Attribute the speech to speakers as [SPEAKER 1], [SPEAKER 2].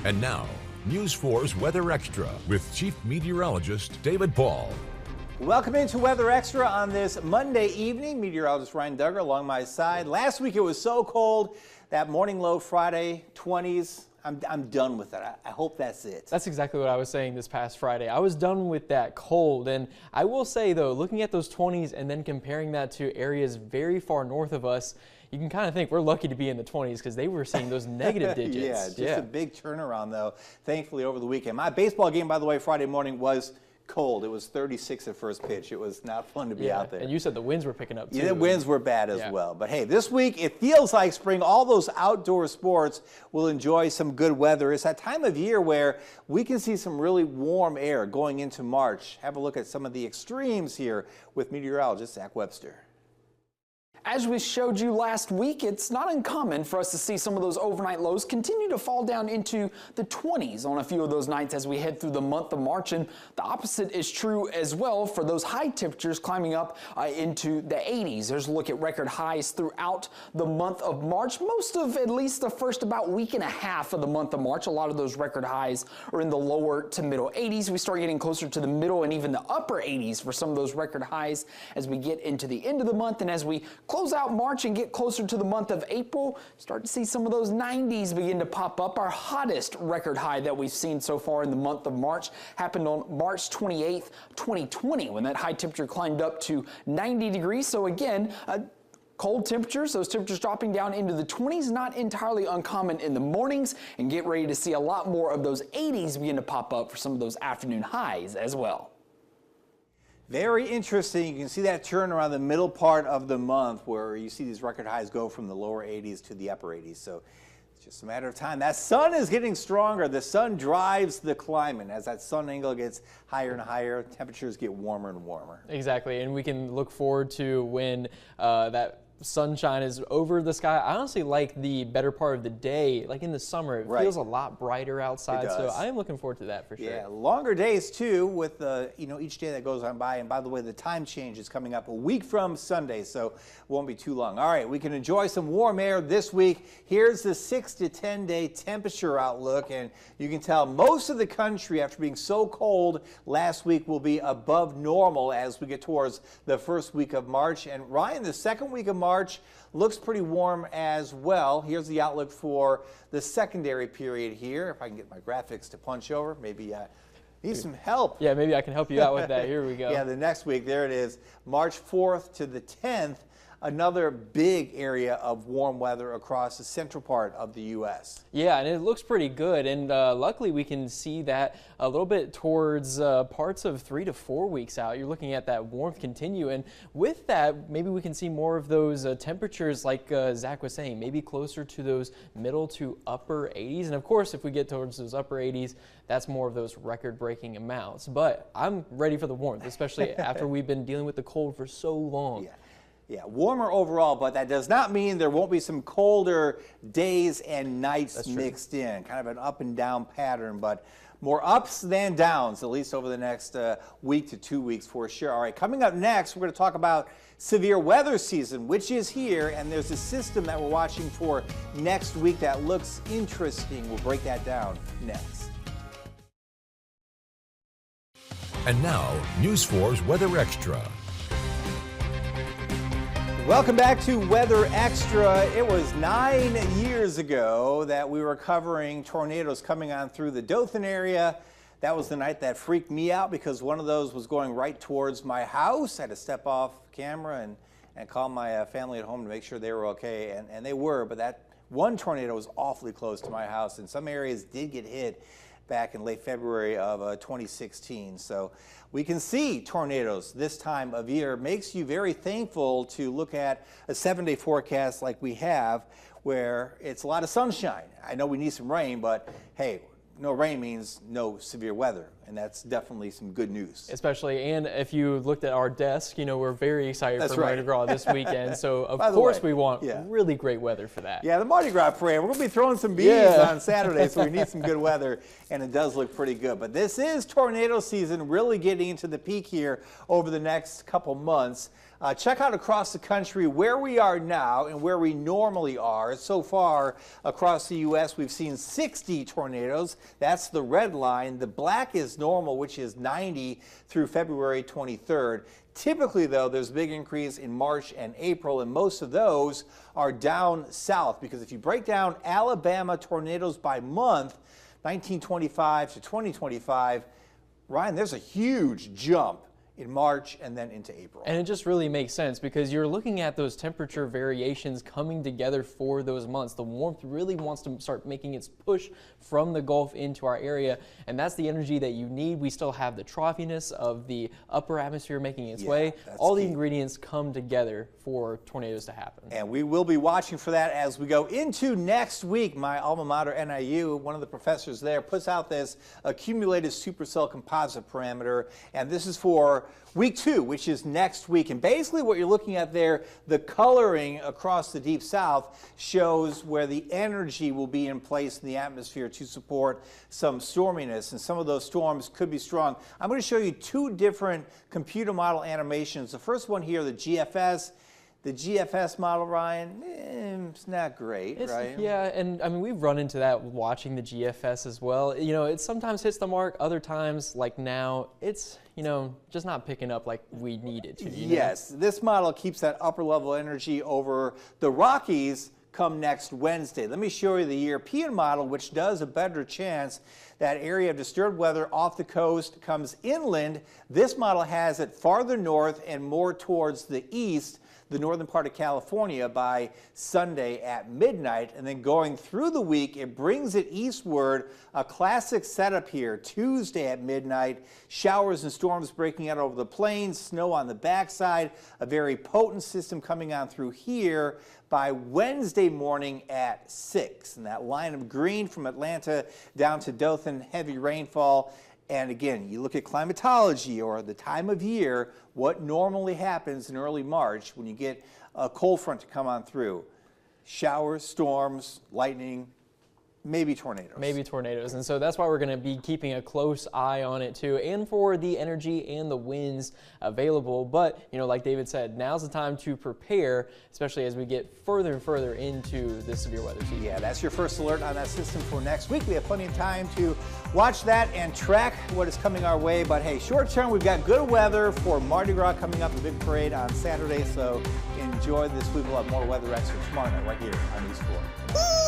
[SPEAKER 1] And now, News 4's Weather Extra with Chief Meteorologist David Paul.
[SPEAKER 2] Welcome into Weather Extra on this Monday evening. Meteorologist Ryan Duggar along my side. Last week it was so cold, that morning low Friday, 20s. I'm done with that. I hope that's it.
[SPEAKER 3] That's exactly what I was saying this past Friday. I was done with that cold, and I will say though, looking at those 20s and then comparing that to areas very far north of us, you can kind of think we're lucky to be in the 20s because they were seeing those negative digits.
[SPEAKER 2] Yeah, a big turnaround though, thankfully over the weekend. My baseball game, by the way, Friday morning was cold. It was 36 at first pitch. It was not fun to be out there.
[SPEAKER 3] And you said the winds were picking up too.
[SPEAKER 2] Yeah, the winds were bad as well. But hey, this week it feels like spring. All those outdoor sports will enjoy some good weather. It's that time of year where we can see some really warm air going into March. Have a look at some of the extremes here with meteorologist Zach Webster.
[SPEAKER 4] As we showed you last week, it's not uncommon for us to see some of those overnight lows continue to fall down into the 20s on a few of those nights as we head through the month of March. And the opposite is true as well for those high temperatures climbing up into the 80s. There's a look at record highs throughout the month of March. Most of at least the first about week and a half of the month of March, a lot of those record highs are in the lower to middle 80s. We start getting closer to the middle and even the upper 80s for some of those record highs as we get into the end of the month. And as we close out March and get closer to the month of April, start to see some of those 90s begin to pop up. Our hottest record high that we've seen so far in the month of March happened on March 28th, 2020, when that high temperature climbed up to 90 degrees. So again, cold temperatures, those temperatures dropping down into the 20s, not entirely uncommon in the mornings, and get ready to see a lot more of those 80s begin to pop up for some of those afternoon highs as well.
[SPEAKER 2] Very interesting. You can see that turn around the middle part of the month where you see these record highs go from the lower 80s to the upper 80s. So it's just a matter of time. That sun is getting stronger. The sun drives the climate. As that sun angle gets higher and higher, temperatures get warmer and warmer.
[SPEAKER 3] Exactly. And we can look forward to when that sunshine is over the sky. I honestly like the better part of the day, like in the summer. It feels a lot brighter outside, so I am looking forward to that for sure.
[SPEAKER 2] Yeah, longer days too with each day that goes on by. And by the way, the time change is coming up a week from Sunday, so it won't be too long. All right, we can enjoy some warm air this week. Here's the 6 to 10 day temperature outlook, and you can tell most of the country, after being so cold last week, will be above normal as we get towards the first week of March. And Ryan, the second week of March looks pretty warm as well. Here's the outlook for the secondary period here. If I can get my graphics to punch over, maybe need some help.
[SPEAKER 3] Yeah, maybe I can help you out with that. Here we go.
[SPEAKER 2] Yeah, the next week, there it is, March 4th to the 10th. Another big area of warm weather across the central part of the U.S.
[SPEAKER 3] Yeah, and it looks pretty good, and luckily we can see that a little bit towards parts of 3 to 4 weeks out. You're looking at that warmth continue, and with that, maybe we can see more of those temperatures like Zach was saying, maybe closer to those middle to upper 80s. And of course, if we get towards those upper 80s, that's more of those record-breaking amounts. But I'm ready for the warmth, especially after we've been dealing with the cold for so long.
[SPEAKER 2] Yeah, warmer overall, but that does not mean there won't be some colder days and nights mixed in. Kind of an up and down pattern, but more ups than downs, at least over the next week to 2 weeks for sure. All right, coming up next, we're going to talk about severe weather season, which is here, and there's a system that we're watching for next week that looks interesting. We'll break that down next.
[SPEAKER 1] And now, News 4's Weather Extra.
[SPEAKER 2] Welcome back to Weather Extra. It was 9 years ago that we were covering tornadoes coming on through the Dothan area. That was the night that freaked me out because one of those was going right towards my house. I had to step off camera and call my family at home to make sure they were okay, and they were, but that one tornado was awfully close to my house, and some areas did get hit back in late February of 2016. So we can see tornadoes this time of year. Makes you very thankful to look at a 7-day forecast like we have, where it's a lot of sunshine. I know we need some rain, but hey, no rain means no severe weather. and that's definitely some good news.
[SPEAKER 3] Especially, and if you looked at our desk, you know, we're very excited
[SPEAKER 2] That's
[SPEAKER 3] for
[SPEAKER 2] right.
[SPEAKER 3] Mardi Gras this weekend. So, of
[SPEAKER 2] By the
[SPEAKER 3] course,
[SPEAKER 2] way,
[SPEAKER 3] we want
[SPEAKER 2] yeah.
[SPEAKER 3] really great weather for that.
[SPEAKER 2] Yeah, the Mardi Gras parade. We're going to be throwing some bees
[SPEAKER 3] Yeah.
[SPEAKER 2] on Saturday, so we need some good weather, and it does look pretty good. But this is tornado season, really getting into the peak here over the next couple months. Check out across the country where we are now and where we normally are. So far across the U.S., we've seen 60 tornadoes. That's the red line. The black is normal, which is 90 through February 23rd. Typically, though, there's a big increase in March and April, and most of those are down south, because if you break down Alabama tornadoes by month, 1925 to 2025, Ryan, there's a huge jump in March and then into April.
[SPEAKER 3] And it just really makes sense because you're looking at those temperature variations coming together for those months. The warmth really wants to start making its push from the Gulf into our area, and that's the energy that you need. We still have the troughiness of the upper atmosphere making its way. All the ingredients come together for tornadoes to happen.
[SPEAKER 2] And we will be watching for that as we go into next week. My alma mater, NIU, one of the professors there puts out this accumulated supercell composite parameter, and this is for week 2, which is next week. And basically what you're looking at there, the coloring across the deep south shows where the energy will be in place in the atmosphere to support some storminess, and some of those storms could be strong. I'm going to show you 2 different computer model animations. The first one here, the GFS. The GFS model, Ryan, it's not great, right?
[SPEAKER 3] Yeah, and I mean, we've run into that watching the GFS as well. You know, it sometimes hits the mark, other times, like now, it's, you know, just not picking up like we need it to.
[SPEAKER 2] Yes, this model keeps that upper level energy over the Rockies come next Wednesday. Let me show you the European model, which does a better chance. That area of disturbed weather off the coast comes inland. This model has it farther north and more towards the east, the northern part of California, by Sunday at midnight, and then going through the week, it brings it eastward. A classic setup here. Tuesday at midnight, showers and storms breaking out over the plains, snow on the backside, a very potent system coming on through here by Wednesday morning at 6. And that line of green from Atlanta down to Dothan, heavy rainfall. And again, you look at climatology or the time of year, what normally happens in early March when you get a cold front to come on through. Showers, storms, lightning, maybe tornadoes.
[SPEAKER 3] Maybe tornadoes. And so that's why we're going to be keeping a close eye on it too, and for the energy and the winds available. But, you know, like David said, now's the time to prepare, especially as we get further and further into this severe weather season.
[SPEAKER 2] Yeah, that's your first alert on that system for next week. We have plenty of time to watch that and track what is coming our way. But hey, short term, we've got good weather for Mardi Gras coming up, a big parade on Saturday. So enjoy this week. We'll have more weather extra tomorrow night right here on News 4.